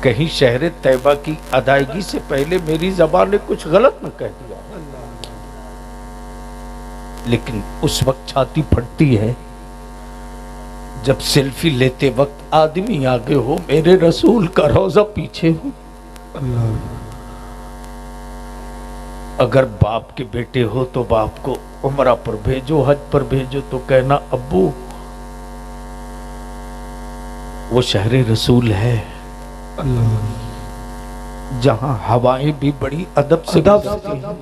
कहीं शहर तैयबा की अदायगी से पहले मेरी ज़बान ने कुछ गलत न कह दिया। लेकिन उस वक्त छाती फटती है जब सेल्फी लेते वक्त आदमी आगे हो, मेरे रसूल का रोजा पीछे हो। अगर बाप के बेटे हो तो बाप को उमरा पर भेजो, हज पर भेजो, तो कहना अब्बू वो शहर रसूल है जहां हवाएं भी बड़ी अदब से गुजरती हैं।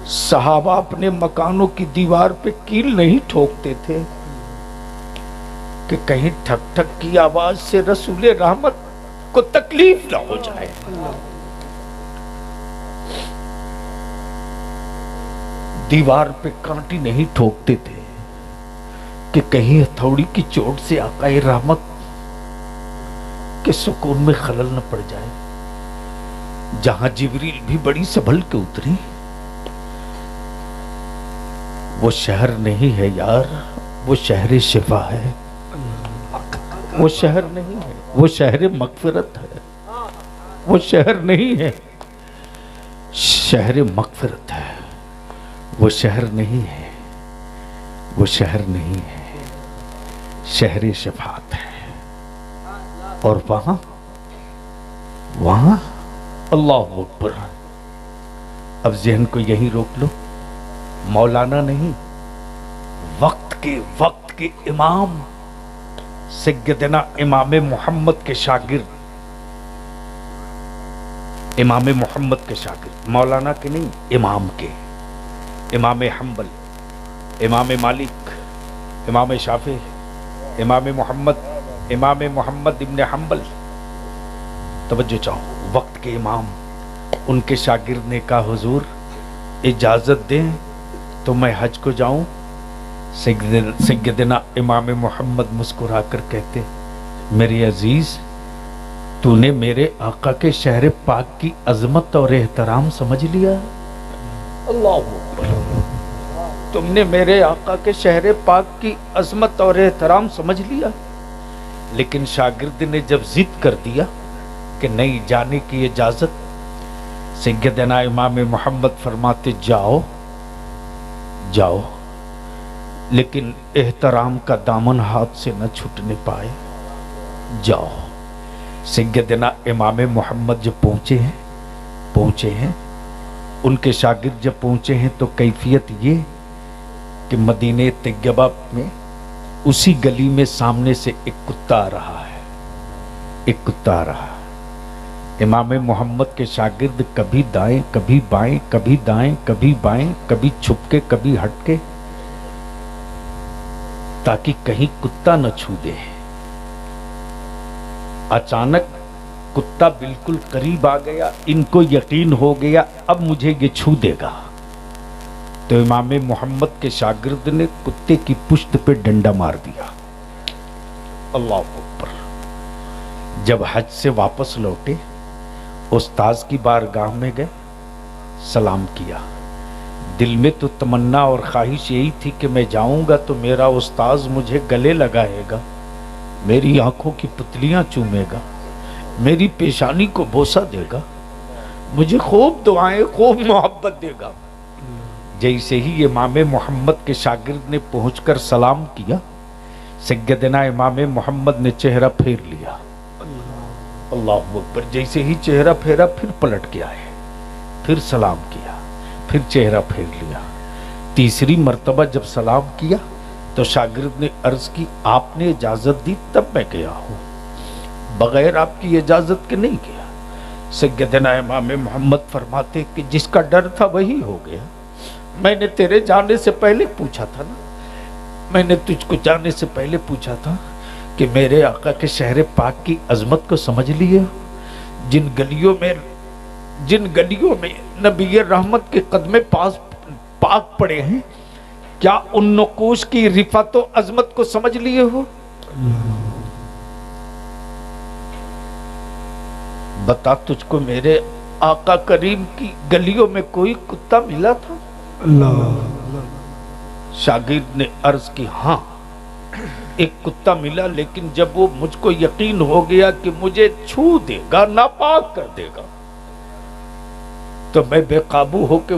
सहाबा अपने मकानों की दीवार पे कील नहीं ठोकते थे कि कहीं ठक ठक की आवाज से रसूल रहमत को तकलीफ ना हो जाए। दीवार पे कांटी नहीं ठोकते थे कि कहीं हथौड़ी की चोट से आकाए रहमत के सुकून में खलल न पड़ जाए। जहां जिब्रील भी बड़ी संभल के उतरी, वो शहर नहीं है यार, वो शहर शिफा है। वो शहर नहीं है, वो शहर मगफिरत है। वो शहर नहीं है, शहर मगफिरत है। वो शहर नहीं है, वो शहर नहीं है, शहर शफात है। और वहां अल्लाह अकबर। अब ज़हन को यहीं रोक लो, मौलाना नहीं, वक्त के इमाम सैयदना इमाम मोहम्मद के शागिर्द, इमाम मोहम्मद के शागिर्द, मौलाना के नहीं, इमाम के, इमाम हम्बल, इमाम मालिक, इमाम शाफी, इमाम मोहम्मद इब्न हम्बल। तवज्जो चाहो, वक्त के इमाम, उनके शागिर्द ने कहा हुजूर इजाजत दें तो मैं हज को जाऊं। सैयदना इमाम मोहम्मद मुस्कुरा कर कहते, मेरे अजीज, तूने मेरे आका के शहर पाक की अजमत और एहतराम समझ लिया। अल्लाह अकबर। तुमने मेरे आका के शहर पाक की अजमत और एहतराम समझ लिया। लेकिन शागिर्द ने जब जिद कर दिया कि नहीं जाने की इजाजत, सैयदना इमाम मोहम्मद फरमाते जाओ जाओ, लेकिन एहतराम का दामन हाथ से न छूटने पाए, जाओ। सैयदना इमाम मोहम्मद जब पहुंचे हैं, उनके शागिर्द जब पहुंचे हैं तो कैफियत ये कि मदीने तैयबा में उसी गली में सामने से एक कुत्ता आ रहा है, एक कुत्ता आ रहा है। इमाम मोहम्मद के शागिर्द कभी दाएं कभी बाएं, कभी दाएं कभी बाएं, कभी छुपके कभी हटके, ताकि कहीं कुत्ता न छू दे। अचानक कुत्ता बिल्कुल करीब आ गया, इनको यकीन हो गया अब मुझे ये छू देगा। तो इमाम मोहम्मद के शागिर्द ने कुत्ते की पुश्त पे डंडा मार दिया। अल्लाह अकबर। जब हज से वापस लौटे, उस्ताज की बारगाह में गए, सलाम किया। दिल में तो तमन्ना और ख्वाहिश यही थी कि मैं जाऊंगा तो मेरा उस्ताज मुझे गले लगाएगा, मेरी आंखों की पुतलियां चूमेगा, मेरी पेशानी को बोसा देगा, मुझे खूब दुआएं, खूब मोहब्बत देगा। जैसे ही इमाम मोहम्मद के शागिर्द ने पहुंचकर सलाम किया, सैयदना इमाम मोहम्मद ने चेहरा फेर लिया। अल्लाह अकबर। जैसे ही चेहरा फेरा, फिर पलट के आए, फिर सलाम किया, फिर चेहरा फेर लिया। तीसरी मर्तबा जब सलाम किया तो शागिर्द ने अर्ज की, आपने इजाजत दी तब मैं गया हूं, बगैर आपकी इजाजत के नहीं गया। सैयदना इमाम मोहम्मद फरमाते कि जिसका डर था वही हो गया। मैंने तेरे जाने से पहले पूछा था ना, मैंने तुझको जाने से पहले पूछा था कि मेरे आका के शहर पाक की अजमत को समझ लिए। जिन गलियों में नबी रहमत के कदमे पाक पड़े हैं, क्या उन नकूश की रिफत और अजमत को समझ लिए हो? बता, तुझको मेरे आका करीम की गलियों में कोई कुत्ता मिला था? शागिर्द ने अर्ज की, हाँ एक कुत्ता मिला, लेकिन जब वो मुझको यकीन हो गया कि मुझे छू देगा, नापाक कर देगा, तो मैं बेकाबू होकर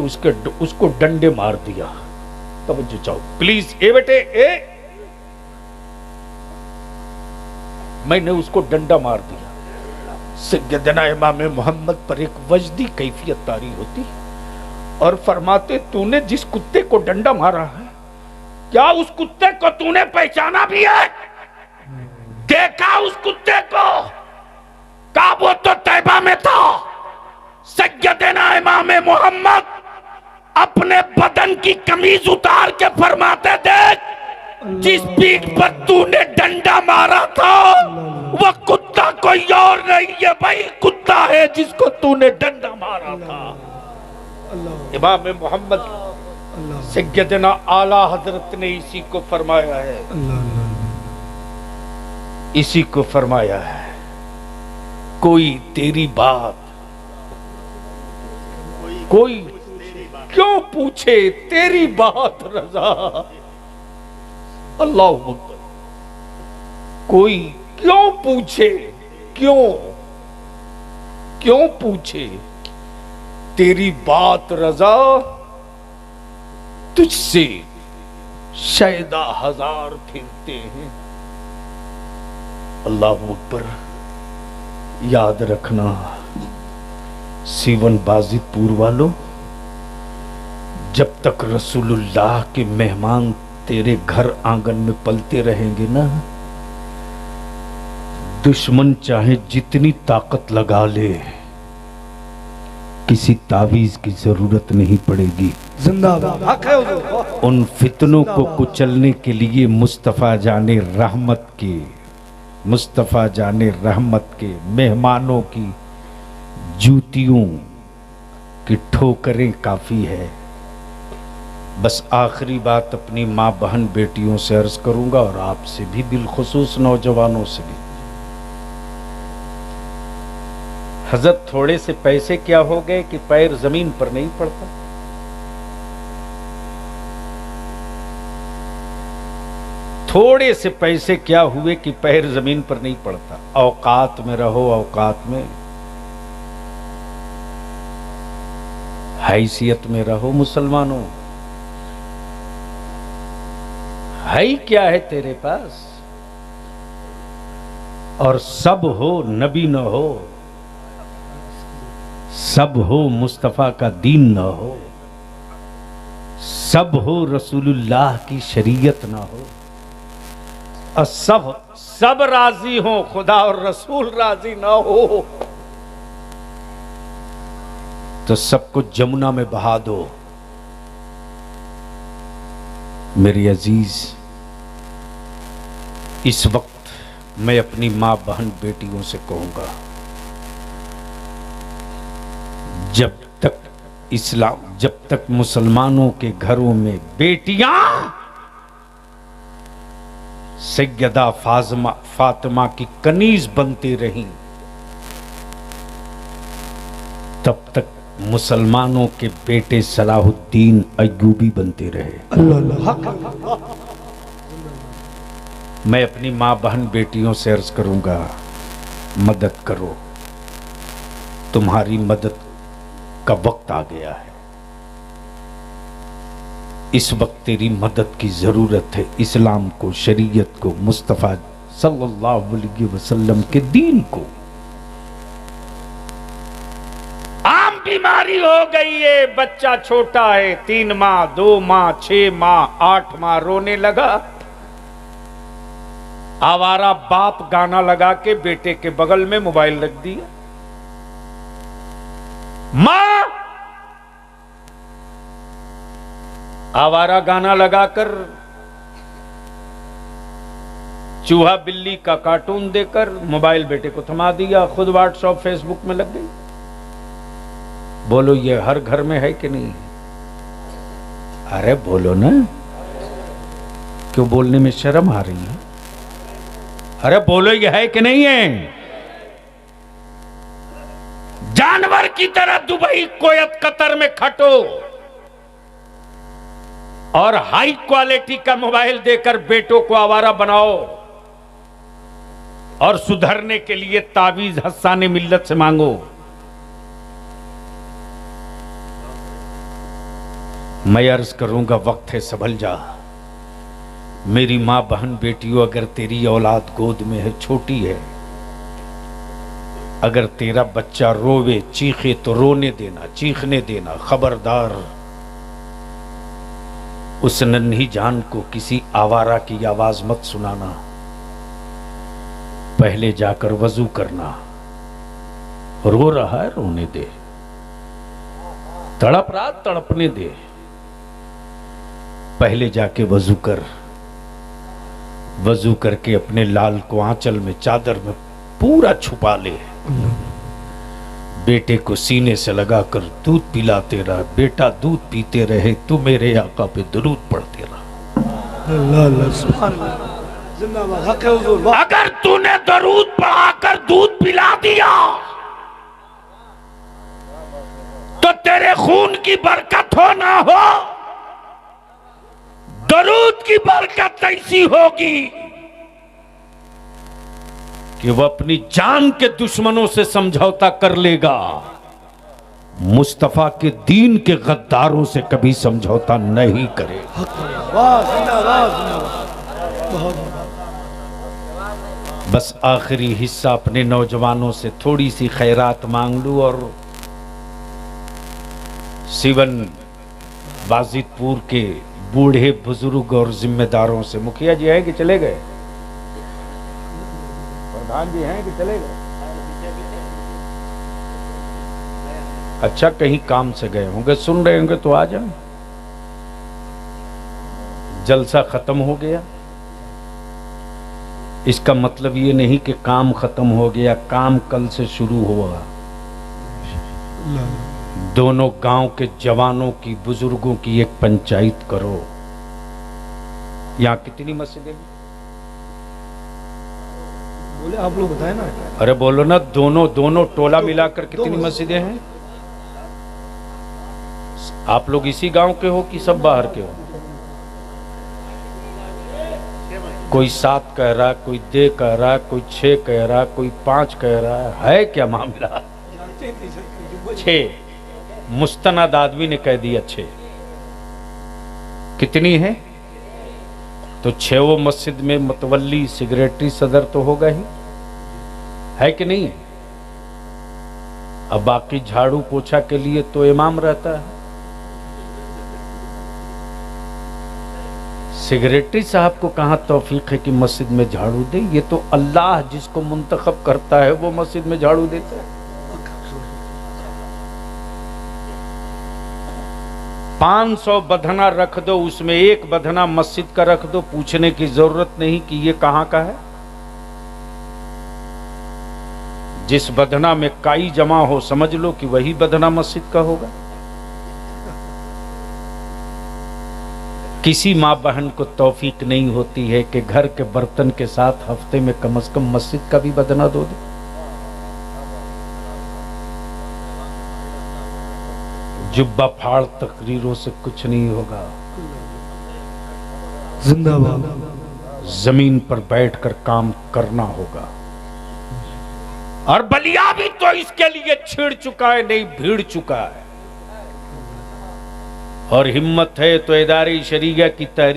उसको डंडे मार दिया। तवज्जो चाहो प्लीज। ए बेटे, ए मैंने उसको डंडा मार दिया। सैयदना इमाम मोहम्मद पर एक वजदी कैफियत तारी होती और फरमाते, तूने जिस कुत्ते को डंडा मारा है, क्या उस कुत्ते को तूने पहचाना भी है? देखा उस कुत्ते को? का वो तो तैबा में था। सैयदना इमाम मोहम्मद अपने बदन की कमीज उतार के फरमाते, देख जिस पीठ पर तूने डंडा मारा था वह कुत्ता कोई और नहीं है भाई, कुत्ता है जिसको तूने डंडा मारा था। इमाम मोहम्मद सैयदना आला हजरत ने इसी को फरमाया है, इसी को फरमाया है, कोई तेरी बात कोई क्यों पूछे तेरी बात रजा। अल्लाह अकबर। कोई क्यों पूछे, क्यों पूछे तेरी बात रजा, तुझसे शायदा हजार फिरते हैं। अल्लाह अकबर। याद रखना सीवन बाजितपुर वालों, जब तक रसूलुल्लाह के मेहमान तेरे घर आंगन में पलते रहेंगे ना, दुश्मन चाहे जितनी ताकत लगा ले, किसी तावीज की जरूरत नहीं पड़ेगी। जिंदाबाद। उन फितनों को कुचलने के लिए मुस्तफा जाने रहमत के मेहमानों की जूतियों की ठोकरें काफी है। बस आखिरी बात अपनी माँ बहन बेटियों से अर्ज करूंगा और आपसे भी, बिलखुसूस नौजवानों से भी। हजरत थोड़े से पैसे क्या हो गए कि पैर जमीन पर नहीं पड़ता। थोड़े से पैसे क्या हुए कि पैर जमीन पर नहीं पड़ता। औकात में रहो, औकात में, हैसियत में रहो। मुसलमानों, है क्या है तेरे पास? और सब हो नबी न हो, सब हो मुस्तफा का दीन न हो, सब हो रसूलुल्लाह की शरीयत ना हो, और सब राजी हो, खुदा और रसूल राजी ना हो, तो सबको जमुना में बहा दो। मेरी अजीज, इस वक्त मैं अपनी मां बहन बेटियों से कहूंगा, जब तक इस्लाम, जब तक मुसलमानों के घरों में बेटियां सैयदा फातिमा की कनीज बनती रहीं, तब तक मुसलमानों के बेटे सलाहुद्दीन अय्यूबी बनते रहे। अल्लाह। मैं अपनी मां बहन बेटियों से अर्ज करूंगा, मदद करो। तुम्हारी मदद का वक्त आ गया है। इस वक्त तेरी मदद की जरूरत है। इस्लाम को, शरीयत को, मुस्तफा सल्लल्लाहु अलैहि वसल्लम के दीन को। आम बीमारी हो गई है, बच्चा छोटा है, 3 माह, 2 माह, 6 माह, 8 माह, रोने लगा। आवारा बाप गाना लगा के बेटे के बगल में मोबाइल रख दिया। मां आवारा गाना लगाकर, चूहा बिल्ली का कार्टून देकर मोबाइल बेटे को थमा दिया। खुद व्हाट्सएप फेसबुक में लग गई। बोलो, ये हर घर में है कि नहीं? अरे बोलो ना, क्यों बोलने में शर्म आ रही है? अरे बोलो, ये है कि नहीं है? जानवर की तरह दुबई, कुवैत, कतर में खटो और हाई क्वालिटी का मोबाइल देकर बेटों को आवारा बनाओ और सुधरने के लिए तावीज हस्साने मिल्लत से मांगो। मैं अर्ज करूंगा, वक्त है संभल जा। मेरी माँ बहन बेटियों, अगर तेरी औलाद गोद में है, छोटी है, अगर तेरा बच्चा रोवे चीखे तो रोने देना, चीखने देना, खबरदार उस नन्ही जान को किसी आवारा की आवाज मत सुनाना। पहले जाकर वजू करना। रो रहा है रोने दे, तड़प रहा तड़पने दे, पहले जाके वजू कर। वजू करके अपने लाल को आंचल में, चादर में पूरा छुपा ले। बेटे को सीने से लगाकर दूध पिलाते रह। बेटा दूध पीते रहे, तू मेरे आका पे दुरूद पढ़ते रह। अल्लाह अल्लाह सुभान अल्लाह, जिंदाबाद, हक है हुजूर, वाह। अगर तूने दरूद पढ़ाकर दूध पिला दिया तो तेरे खून की बरकत हो ना हो, दरूद की बरकत ऐसी होगी कि वह अपनी जान के दुश्मनों से समझौता कर लेगा, मुस्तफा के दीन के गद्दारों से कभी समझौता नहीं करेगा। वाह, जिंदाबाद, जिंदाबाद, बहुत। बस आखिरी हिस्सा अपने नौजवानों से थोड़ी सी खैरात मांग लूं और सिवन वाजिदपुर के बूढ़े बुजुर्ग और जिम्मेदारों से, मुखिया जी हैं कि चले गए, प्रधान जी हैं कि चले गए, अच्छा कहीं काम से गए होंगे, सुन रहे होंगे तो आ जाए। जलसा खत्म हो गया, इसका मतलब ये नहीं कि काम खत्म हो गया, काम कल से शुरू होगा। दोनों गांव के जवानों की, बुजुर्गों की एक पंचायत करो। यहां कितनी मस्जिदें हैं? बोले आप लोग बताए ना। अरे बोलो ना, दोनों टोला मिलाकर कितनी मस्जिदें हैं? आप लोग इसी गांव के हो कि सब बाहर के हो? कोई 7 कह रहा, कोई दे कह रहा, कोई 6 कह रहा, कोई 5 कह रहा है क्या मामला? 6 मुस्तनद आदमी ने कह दिया 6। कितनी है? तो 6 मस्जिद में मतवल्ली सेक्रेटरी सदर तो होगा ही, है कि नहीं? अब बाकी झाड़ू पोछा के लिए तो इमाम रहता है। सेक्रेटरी साहब को कहां तौफीक है कि मस्जिद में झाड़ू दे? ये तो अल्लाह जिसको मुंतखब करता है वो मस्जिद में झाड़ू देता है। 500 बधना रख दो, उसमें एक बधना मस्जिद का रख दो, पूछने की जरूरत नहीं कि ये कहां का है। जिस बधना में काई जमा हो समझ लो कि वही बधना मस्जिद का होगा। किसी माँ बहन को तौफीक नहीं होती है कि घर के बर्तन के साथ हफ्ते में कम से कम मस्जिद का भी बदना धो दे। जुब्बा फाड़ तकरीरों से कुछ नहीं होगा। जिंदाबाद। जमीन पर बैठकर काम करना होगा। और बलिया भी तो इसके लिए छिड़ चुका है, नहीं भीड़ चुका है। और हिम्मत है तो इदारे शरीया की तहरीक